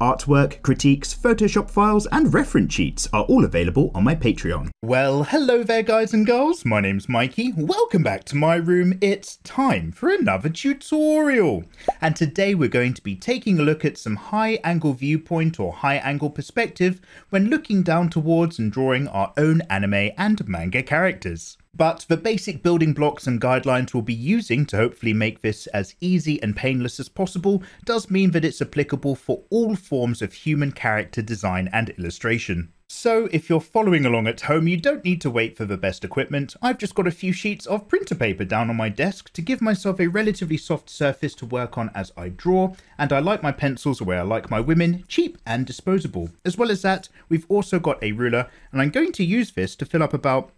Artwork, critiques, Photoshop files, and reference sheets are all available on my Patreon. Well, hello there guys and girls, my name's Mikey, welcome back to my room. It's time for another tutorial. And today we're going to be taking a look at some high angle viewpoint or high angle perspective when looking down towards and drawing our own anime and manga characters. But the basic building blocks and guidelines we'll be using to hopefully make this as easy and painless as possible does mean that it's applicable for all forms of human character design and illustration. So if you're following along at home, you don't need to wait for the best equipment. I've just got a few sheets of printer paper down on my desk to give myself a relatively soft surface to work on as I draw, and I like my pencils where I like my women, cheap and disposable. As well as that, we've also got a ruler, and I'm going to use this to fill up about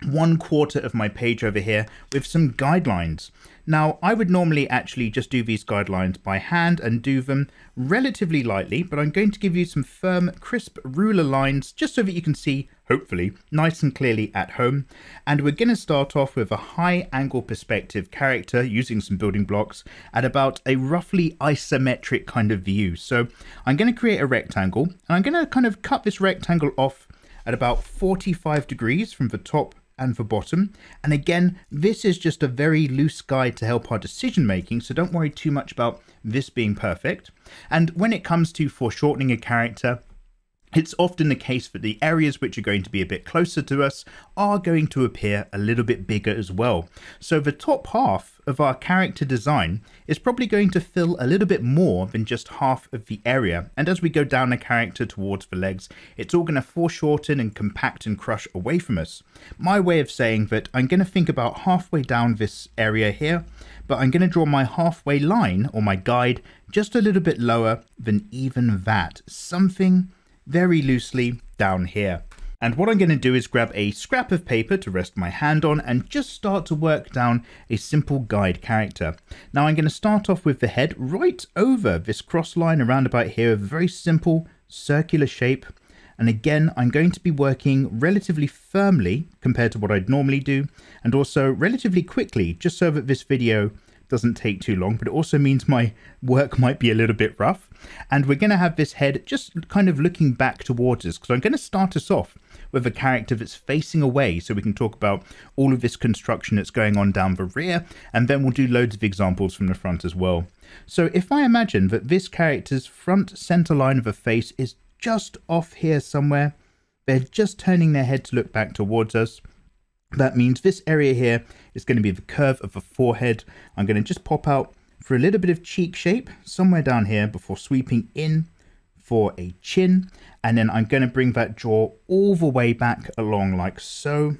1/4 of my page over here with some guidelines. Now, I would normally actually just do these guidelines by hand and do them relatively lightly, but I'm going to give you some firm, crisp ruler lines just so that you can see, hopefully, nice and clearly at home. And we're going to start off with a high angle perspective character using some building blocks at about a roughly isometric kind of view. So I'm going to create a rectangle, and I'm going to kind of cut this rectangle off at about 45 degrees from the top and the bottom. And again, this is just a very loose guide to help our decision making, so don't worry too much about this being perfect. And when it comes to foreshortening a character, it's often the case that the areas which are going to be a bit closer to us are going to appear a little bit bigger as well. So the top half of our character design is probably going to fill a little bit more than just half of the area. And as we go down the character towards the legs, it's all going to foreshorten and compact and crush away from us. My way of saying that I'm going to think about halfway down this area here, but I'm going to draw my halfway line or my guide just a little bit lower than even that. Something very loosely down here. And what I'm going to do is grab a scrap of paper to rest my hand on and just start to work down a simple guide character. Now I'm going to start off with the head right over this cross line around about here, a very simple circular shape. And again, I'm going to be working relatively firmly compared to what I'd normally do, and also relatively quickly, just so that this video doesn't take too long, but it also means my work might be a little bit rough. And we're going to have this head just kind of looking back towards us, because I'm going to start us off with a character that's facing away, so we can talk about all of this construction that's going on down the rear, and then we'll do loads of examples from the front as well. So if I imagine that this character's front center line of a face is just off here somewhere, they're just turning their head to look back towards us. That means this area here is going to be the curve of the forehead. I'm going to just pop out for a little bit of cheek shape somewhere down here before sweeping in for a chin. And then I'm going to bring that jaw all the way back along like so,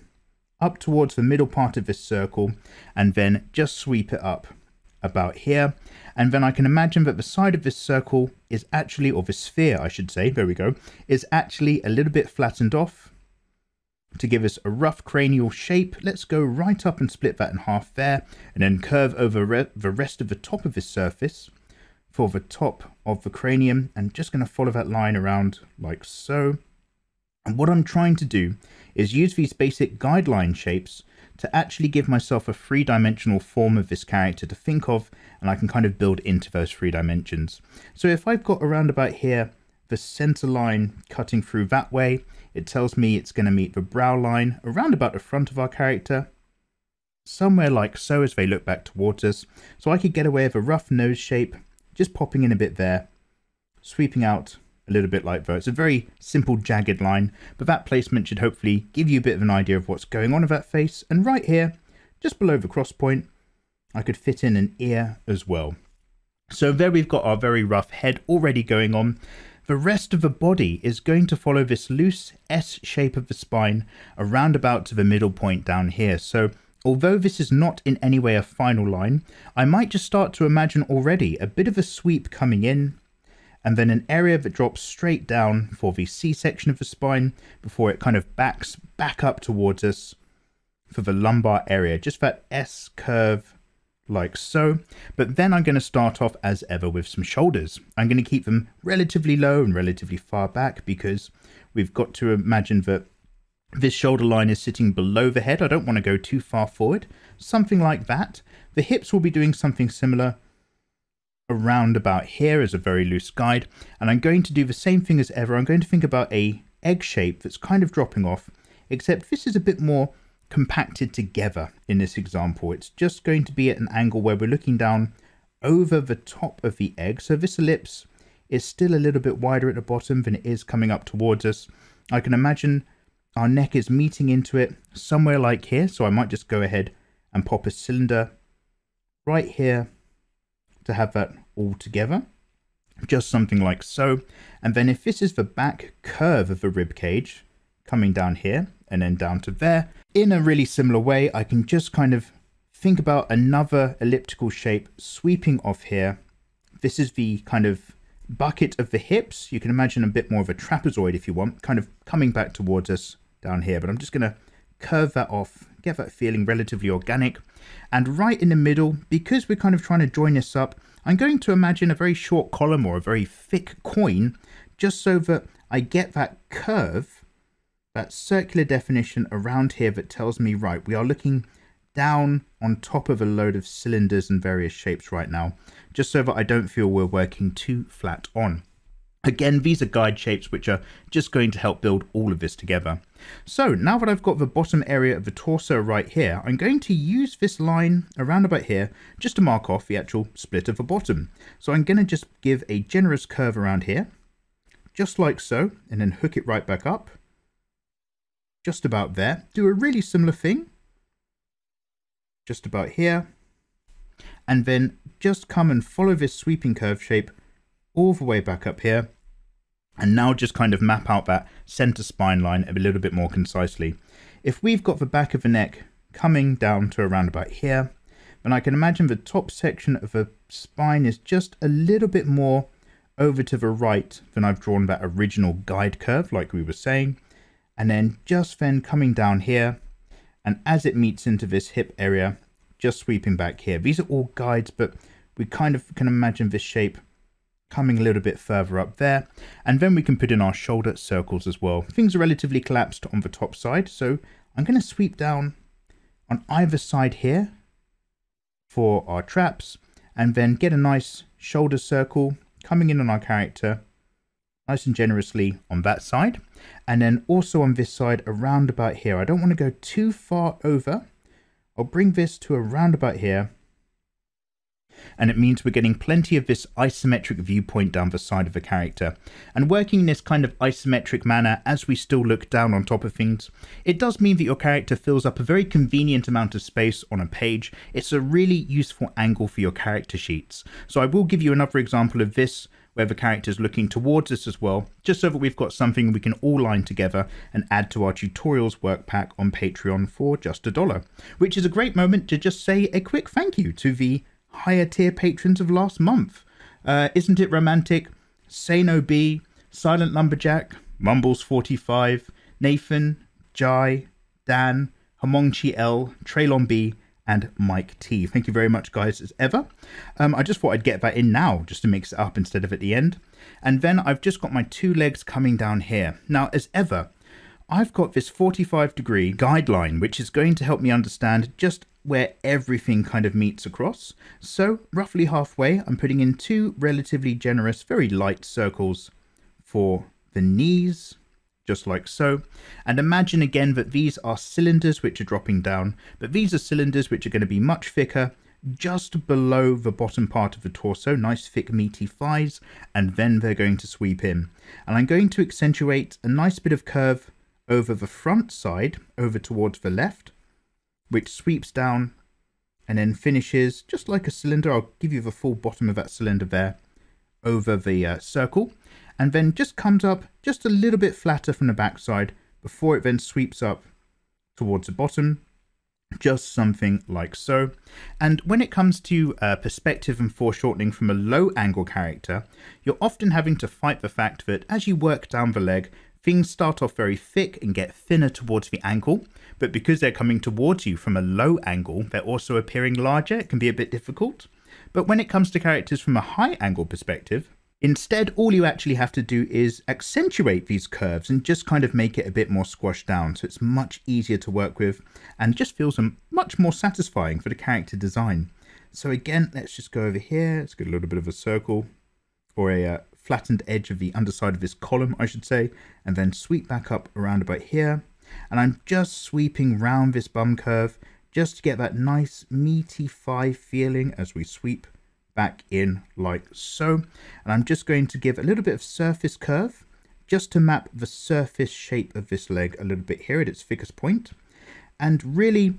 up towards the middle part of this circle, and then just sweep it up about here. And then I can imagine that the side of this circle is actually, or the sphere I should say, there we go, is actually a little bit flattened off to give us a rough cranial shape. Let's go right up and split that in half there, and then curve over the rest of the top of this surface for the top of the cranium, and just going to follow that line around like so. And what I'm trying to do is use these basic guideline shapes to actually give myself a three-dimensional form of this character to think of, and I can kind of build into those 3 dimensions. So if I've got around about here the center line cutting through that way, it tells me it's going to meet the brow line around about the front of our character, somewhere like so as they look back towards us. So I could get away with a rough nose shape, just popping in a bit there, sweeping out a little bit like that. It's a very simple jagged line, but that placement should hopefully give you a bit of an idea of what's going on with that face. And right here, just below the cross point, I could fit in an ear as well. So there we've got our very rough head already going on. The rest of the body is going to follow this loose S shape of the spine around about to the middle point down here. So although this is not in any way a final line, I might just start to imagine already a bit of a sweep coming in, and then an area that drops straight down for the C section of the spine before it kind of backs back up towards us for the lumbar area. Just that S curve like so. But then I'm going to start off as ever with some shoulders. I'm going to keep them relatively low and relatively far back because we've got to imagine that this shoulder line is sitting below the head. I don't want to go too far forward. Something like that. The hips will be doing something similar around about here as a very loose guide. And I'm going to do the same thing as ever. I'm going to think about a egg shape that's kind of dropping off, except this is a bit more compacted together in this example. It's just going to be at an angle where we're looking down over the top of the egg. So this ellipse is still a little bit wider at the bottom than it is coming up towards us. I can imagine our neck is meeting into it somewhere like here. So I might just go ahead and pop a cylinder right here to have that all together. Just something like so. And then if this is the back curve of the rib cage coming down here and then down to there, in a really similar way, I can just kind of think about another elliptical shape sweeping off here. This is the kind of bucket of the hips. You can imagine a bit more of a trapezoid if you want, kind of coming back towards us down here. But I'm just going to curve that off, get that feeling relatively organic. And right in the middle, because we're kind of trying to join this up, I'm going to imagine a very short column or a very thick coin, just so that I get that curve, that circular definition around here that tells me, right, we are looking down on top of a load of cylinders and various shapes right now, just so that I don't feel we're working too flat on. Again, these are guide shapes which are just going to help build all of this together. So now that I've got the bottom area of the torso right here, I'm going to use this line around about here just to mark off the actual split of the bottom. So I'm going to just give a generous curve around here, just like so, and then hook it right back up, just about there. Do a really similar thing, just about here, and then just come and follow this sweeping curve shape all the way back up here, and now just kind of map out that center spine line a little bit more concisely. If we've got the back of the neck coming down to around about here, then I can imagine the top section of the spine is just a little bit more over to the right than I've drawn that original guide curve, like we were saying, and then just then coming down here, and as it meets into this hip area, just sweeping back here. These are all guides, but we kind of can imagine this shape coming a little bit further up there, and then we can put in our shoulder circles as well. Things are relatively collapsed on the top side, so I'm going to sweep down on either side here for our traps, and then get a nice shoulder circle coming in on our character nice and generously on that side, and then also on this side around about here. I don't want to go too far over. I'll bring this to around about here, and it means we're getting plenty of this isometric viewpoint down the side of the character. And working in this kind of isometric manner as we still look down on top of things, it does mean that your character fills up a very convenient amount of space on a page. It's a really useful angle for your character sheets. So I will give you another example of this where the character is looking towards us as well, just so that we've got something we can all line together and add to our tutorials work pack on Patreon for just $1, which is a great moment to just say a quick thank you to the higher tier patrons of last month. Isn't it romantic? Say No B, Silent Lumberjack, Mumbles45, Nathan, Jai, Dan, Hamongchi L, Traylon B, and Mike T. Thank you very much, guys, as ever. I just thought I'd get that in now, just to mix it up instead of at the end. And then I've just got my two legs coming down here. Now, as ever, I've got this 45-degree guideline, which is going to help me understand just where everything kind of meets across. So roughly halfway, I'm putting in two relatively generous, very light circles for the knees, just like so. And imagine again that these are cylinders which are dropping down, but these are cylinders which are going to be much thicker just below the bottom part of the torso, nice thick meaty thighs, and then they're going to sweep in. And I'm going to accentuate a nice bit of curve over the front side, over towards the left, which sweeps down and then finishes just like a cylinder. I'll give you the full bottom of that cylinder there over the circle, and then just comes up just a little bit flatter from the backside before it then sweeps up towards the bottom, just something like so. And when it comes to perspective and foreshortening from a low angle character, you're often having to fight the fact that as you work down the leg, things start off very thick and get thinner towards the ankle, but because they're coming towards you from a low angle, they're also appearing larger. It can be a bit difficult. But when it comes to characters from a high angle perspective, instead, all you actually have to do is accentuate these curves and just kind of make it a bit more squashed down. So it's much easier to work with and just feels much more satisfying for the character design. So again, let's just go over here. Let's get a little bit of a circle, or a flattened edge of the underside of this column, I should say, and then sweep back up around about here. And I'm just sweeping round this bum curve just to get that nice meaty thigh feeling as we sweep back in like so. And I'm just going to give a little bit of surface curve just to map the surface shape of this leg a little bit here at its thickest point. And really,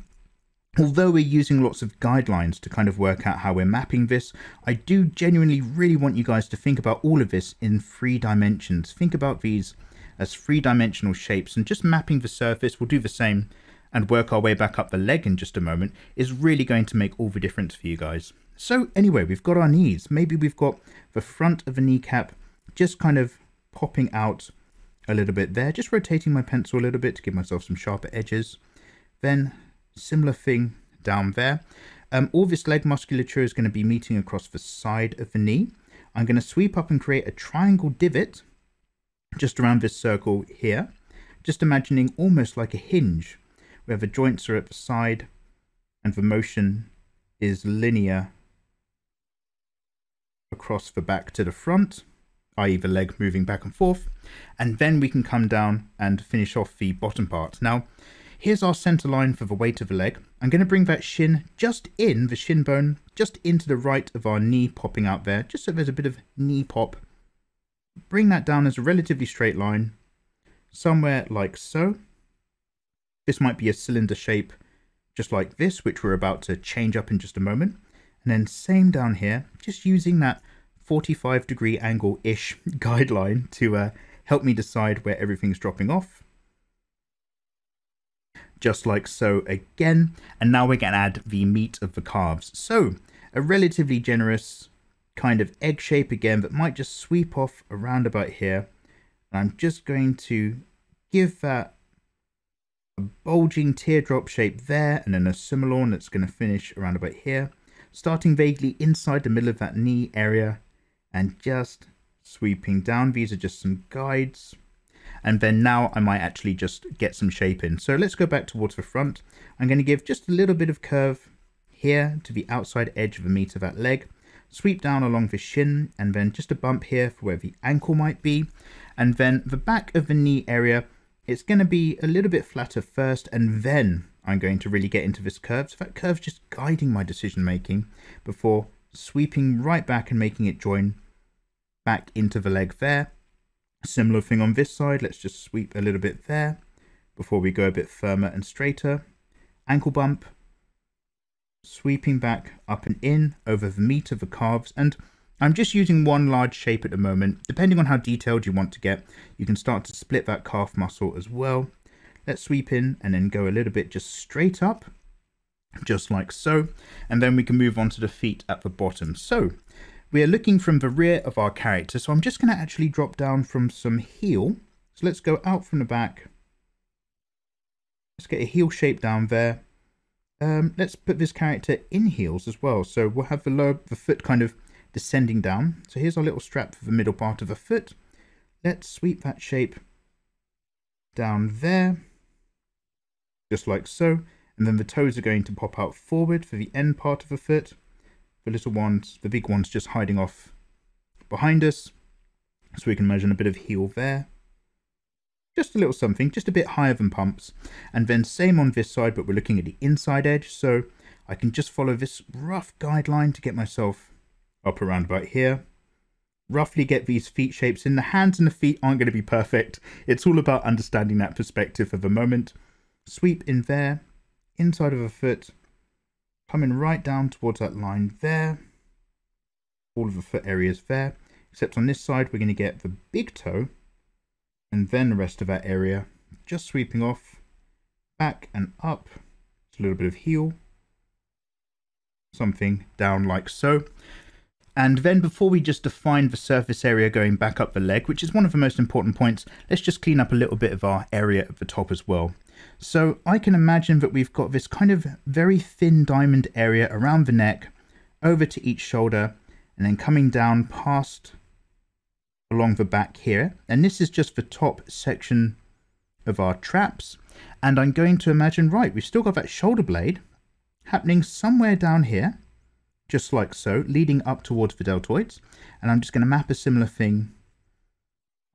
although we're using lots of guidelines to kind of work out how we're mapping this, I do genuinely really want you guys to think about all of this in 3 dimensions. Think about these as 3-dimensional shapes, and just mapping the surface, we'll do the same and work our way back up the leg in just a moment, is really going to make all the difference for you guys. So anyway, we've got our knees. Maybe we've got the front of the kneecap just kind of popping out a little bit there, just rotating my pencil a little bit to give myself some sharper edges. Then similar thing down there. All this leg musculature is going to be meeting across the side of the knee. I'm going to sweep up and create a triangle divot just around this circle here, just imagining almost like a hinge where the joints are at the side and the motion is linear across the back to the front, i.e. the leg moving back and forth. And then we can come down and finish off the bottom part. Now, here's our center line for the weight of the leg. I'm going to bring that shin just in, the shin bone, just into the right of our knee popping out there, just so there's a bit of knee pop. Bring that down as a relatively straight line, somewhere like so. This might be a cylinder shape, just like this, which we're about to change up in just a moment. And then same down here, just using that 45-degree angle-ish guideline to help me decide where everything's dropping off. Just like so again. And now we're going to add the meat of the calves. So a relatively generous kind of egg shape again, that might just sweep off around about here. And I'm just going to give that a bulging teardrop shape there, and then a similar one that's going to finish around about here, starting vaguely inside the middle of that knee area and just sweeping down. These are just some guides. And then now I might actually just get some shape in. So let's go back towards the front. I'm going to give just a little bit of curve here to the outside edge of the meat of that leg. Sweep down along the shin, and then just a bump here for where the ankle might be. And then the back of the knee area, it's going to be a little bit flatter first, and then I'm going to really get into this curve. So that curve's just guiding my decision making before sweeping right back and making it join back into the leg there. Similar thing on this side. Let's just sweep a little bit there before we go a bit firmer and straighter. Ankle bump. Sweeping back up and in over the meat of the calves. And I'm just using one large shape at the moment. Depending on how detailed you want to get, you can start to split that calf muscle as well. Let's sweep in and then go a little bit just straight up, just like so. And then we can move on to the feet at the bottom. So we are looking from the rear of our character. So I'm just going to actually drop down from some heel. So let's go out from the back. Let's get a heel shape down there. Let's put this character in heels as well. So we'll have the foot kind of descending down. So here's our little strap for the middle part of the foot. Let's sweep that shape down there, just like so. And then the toes are going to pop out forward for the end part of the foot. The little ones, the big ones just hiding off behind us. So we can imagine a bit of heel there. Just a little something, just a bit higher than pumps. And then same on this side, but we're looking at the inside edge. So I can just follow this rough guideline to get myself up around about here. Roughly get these feet shapes in. The hands and the feet aren't going to be perfect. It's all about understanding that perspective for the moment. Sweep in there, inside of a foot, coming right down towards that line there. All of the foot areas there. Except on this side, we're going to get the big toe, and then the rest of that area just sweeping off, back and up. It's a little bit of heel, something down like so. And then before we just define the surface area going back up the leg, which is one of the most important points, let's just clean up a little bit of our area at the top as well. So I can imagine that we've got this kind of very thin diamond area around the neck, over to each shoulder, and then coming down past along the back here. And this is just the top section of our traps. And I'm going to imagine, right, we've still got that shoulder blade happening somewhere down here, just like so, leading up towards the deltoids. And I'm just going to map a similar thing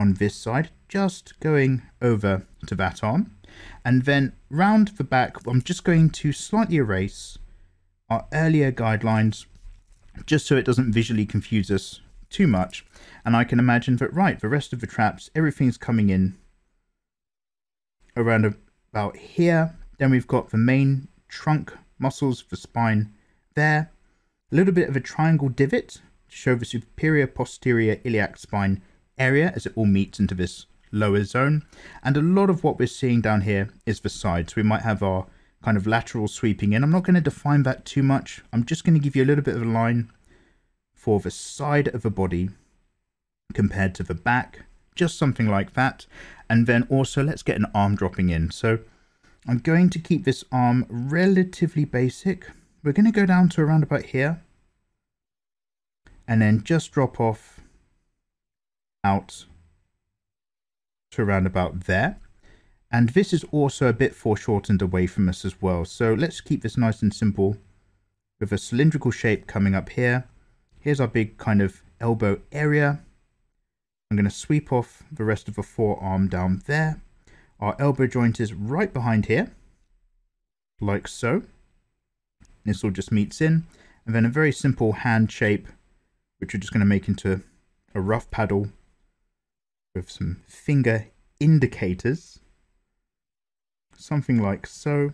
on this side, just going over to that arm. And then round the back, I'm just going to slightly erase our earlier guidelines, just so it doesn't visually confuse us too much. And I can imagine that, right, the rest of the traps, everything's coming in around about here. Then we've got the main trunk muscles, the spine there. A little bit of a triangle divot to show the superior posterior iliac spine area as it all meets into this lower zone. And a lot of what we're seeing down here is the side. So we might have our kind of lateral sweeping in. I'm not going to define that too much. I'm just going to give you a little bit of a line for the side of the body compared to the back, just something like that. And then also let's get an arm dropping in. So I'm going to keep this arm relatively basic. We're going to go down to around about here and then just drop off out to around about there. And this is also a bit foreshortened away from us as well. So let's keep this nice and simple with a cylindrical shape coming up here. Here's our big kind of elbow area. I'm going to sweep off the rest of the forearm down there. Our elbow joint is right behind here, like so. This all just meets in. And then a very simple hand shape, which we're just going to make into a rough paddle with some finger indicators. Something like so.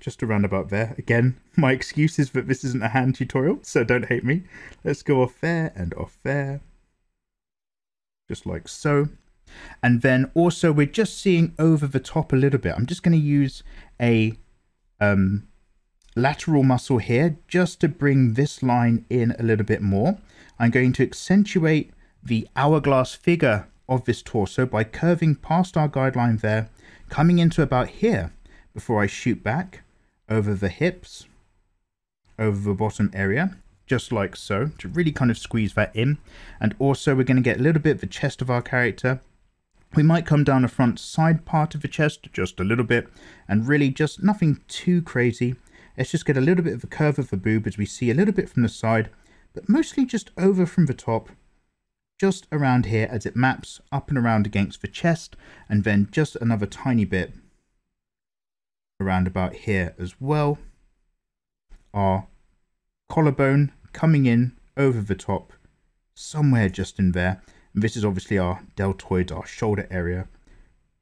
Just around about there. Again, my excuse is that this isn't a hand tutorial, so don't hate me. Let's go off there and off there. Just like so. And then also we're just seeing over the top a little bit. I'm just going to use a lateral muscle here just to bring this line in a little bit more. I'm going to accentuate the hourglass figure of this torso by curving past our guideline there, coming into about here before I shoot back over the hips, over the bottom area, just like so, to really kind of squeeze that in. And also we're going to get a little bit of the chest of our character. We might come down the front side part of the chest just a little bit, and really just nothing too crazy. Let's just get a little bit of the curve of the boob as we see a little bit from the side, but mostly just over from the top, just around here as it maps up and around against the chest, and then just another tiny bit around about here as well. Our collarbone coming in over the top, somewhere just in there. And this is obviously our deltoid, our shoulder area,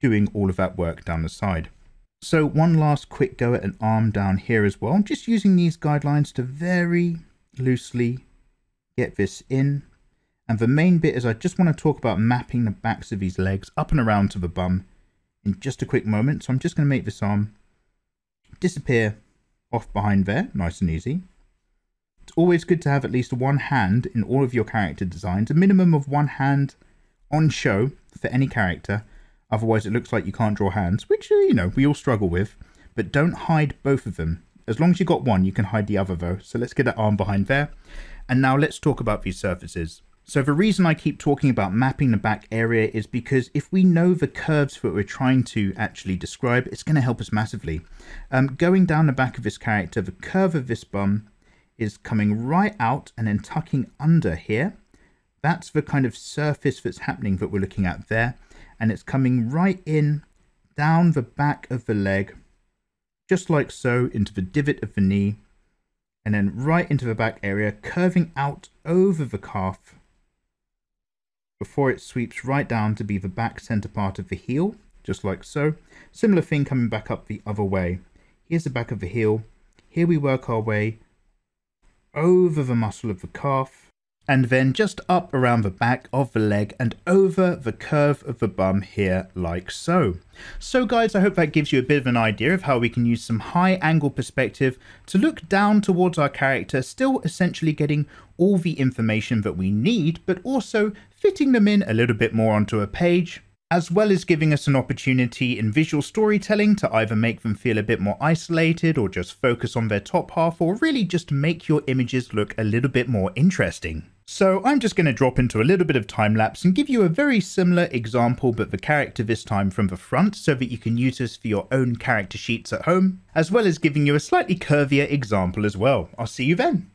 doing all of that work down the side. So one last quick go at an arm down here as well. I'm just using these guidelines to very loosely get this in. And the main bit is I just want to talk about mapping the backs of these legs up and around to the bum in just a quick moment. So I'm just going to make this arm disappear off behind there, nice and easy. It's always good to have at least one hand in all of your character designs, a minimum of one hand on show for any character. Otherwise it looks like you can't draw hands, which, you know, we all struggle with. But don't hide both of them. As long as you've got one, you can hide the other though. So let's get that arm behind there. And now let's talk about these surfaces. So the reason I keep talking about mapping the back area is because if we know the curves that we're trying to actually describe, it's going to help us massively. Going down the back of this character, the curve of this bum is coming right out and then tucking under here. That's the kind of surface that's happening that we're looking at there. And it's coming right in down the back of the leg, just like so, into the divot of the knee, and then right into the back area, curving out over the calf before it sweeps right down to be the back center part of the heel, just like so. Similar thing coming back up the other way. Here's the back of the heel. Here we work our way over the muscle of the calf, and then just up around the back of the leg and over the curve of the bum here, like so. So guys, I hope that gives you a bit of an idea of how we can use some high angle perspective to look down towards our character, still essentially getting all the information that we need, but also fitting them in a little bit more onto a page, as well as giving us an opportunity in visual storytelling to either make them feel a bit more isolated or just focus on their top half, or really just make your images look a little bit more interesting. So I'm just going to drop into a little bit of time lapse and give you a very similar example, but the character this time from the front, so that you can use this for your own character sheets at home, as well as giving you a slightly curvier example as well. I'll see you then.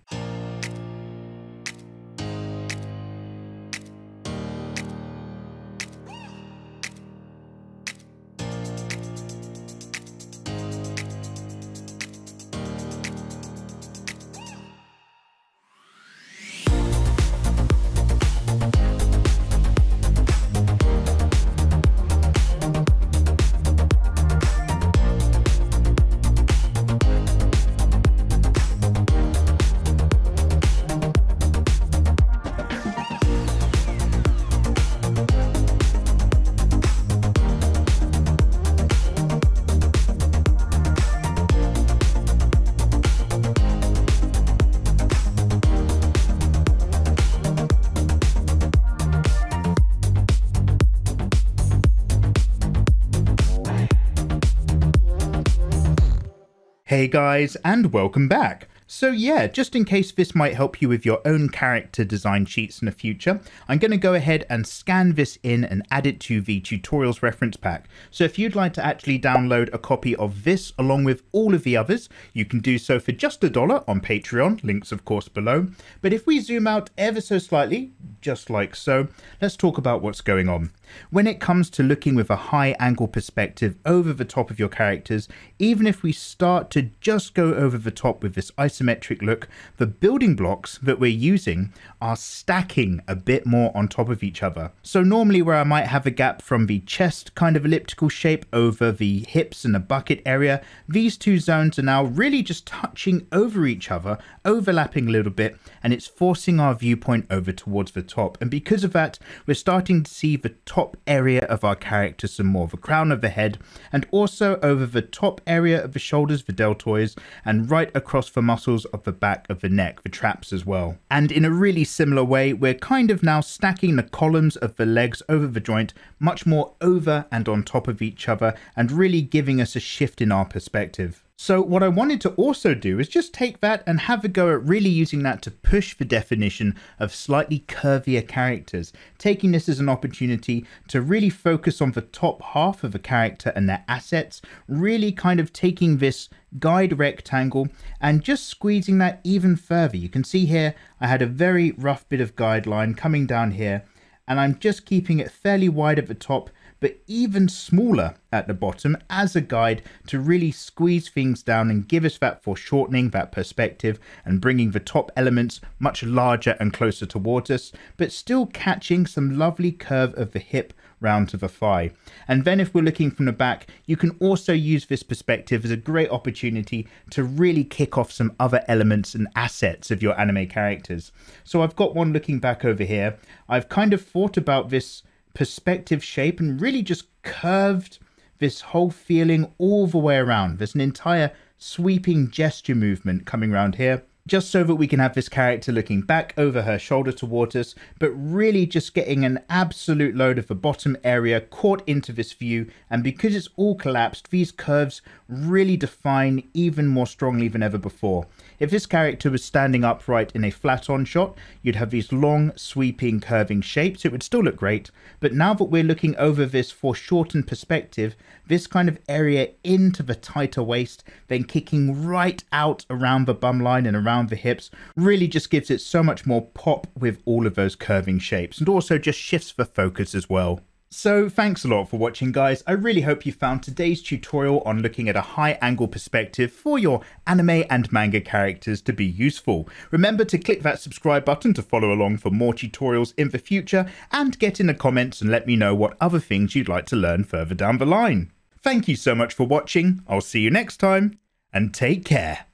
Hey guys, and welcome back. So yeah, just in case this might help you with your own character design sheets in the future, I'm going to go ahead and scan this in and add it to the tutorials reference pack. So if you'd like to actually download a copy of this along with all of the others, you can do so for just $1 on Patreon, links of course below. But if we zoom out ever so slightly, just like so, let's talk about what's going on. When it comes to looking with a high angle perspective over the top of your characters, even if we start to just go over the top with this isometric look, the building blocks that we're using are stacking a bit more on top of each other. So normally where I might have a gap from the chest kind of elliptical shape over the hips and the bucket area, these two zones are now really just touching over each other, overlapping a little bit, and it's forcing our viewpoint over towards the top. And because of that, we're starting to see the top area of our character some more, the crown of the head, and also over the top area of the shoulders, the deltoids, and right across the muscles of the back of the neck, the traps as well. And in a really similar way, we're kind of now stacking the columns of the legs over the joint much more over and on top of each other, and really giving us a shift in our perspective. So what I wanted to also do is just take that and have a go at really using that to push the definition of slightly curvier characters, taking this as an opportunity to really focus on the top half of a character and their assets, really kind of taking this guide rectangle and just squeezing that even further. You can see here I had a very rough bit of guideline coming down here, and I'm just keeping it fairly wide at the top, but even smaller at the bottom as a guide to really squeeze things down and give us that foreshortening, that perspective, and bringing the top elements much larger and closer towards us, but still catching some lovely curve of the hip round to the thigh. And then if we're looking from the back, you can also use this perspective as a great opportunity to really kick off some other elements and assets of your anime characters. So I've got one looking back over here. I've kind of thought about this perspective shape and really just curved this whole feeling all the way around. There's an entire sweeping gesture movement coming around here, just so that we can have this character looking back over her shoulder towards us, but really just getting an absolute load of the bottom area caught into this view. And because it's all collapsed, these curves really define even more strongly than ever before. If this character was standing upright in a flat-on shot, you'd have these long, sweeping, curving shapes. It would still look great, but now that we're looking over this foreshortened perspective, this kind of area into the tighter waist, then kicking right out around the bum line and around the hips, really just gives it so much more pop with all of those curving shapes, and also just shifts the focus as well. So thanks a lot for watching, guys. I really hope you found today's tutorial on looking at a high angle perspective for your anime and manga characters to be useful. Remember to click that subscribe button to follow along for more tutorials in the future, and get in the comments and let me know what other things you'd like to learn further down the line. Thank you so much for watching. I'll see you next time, and take care.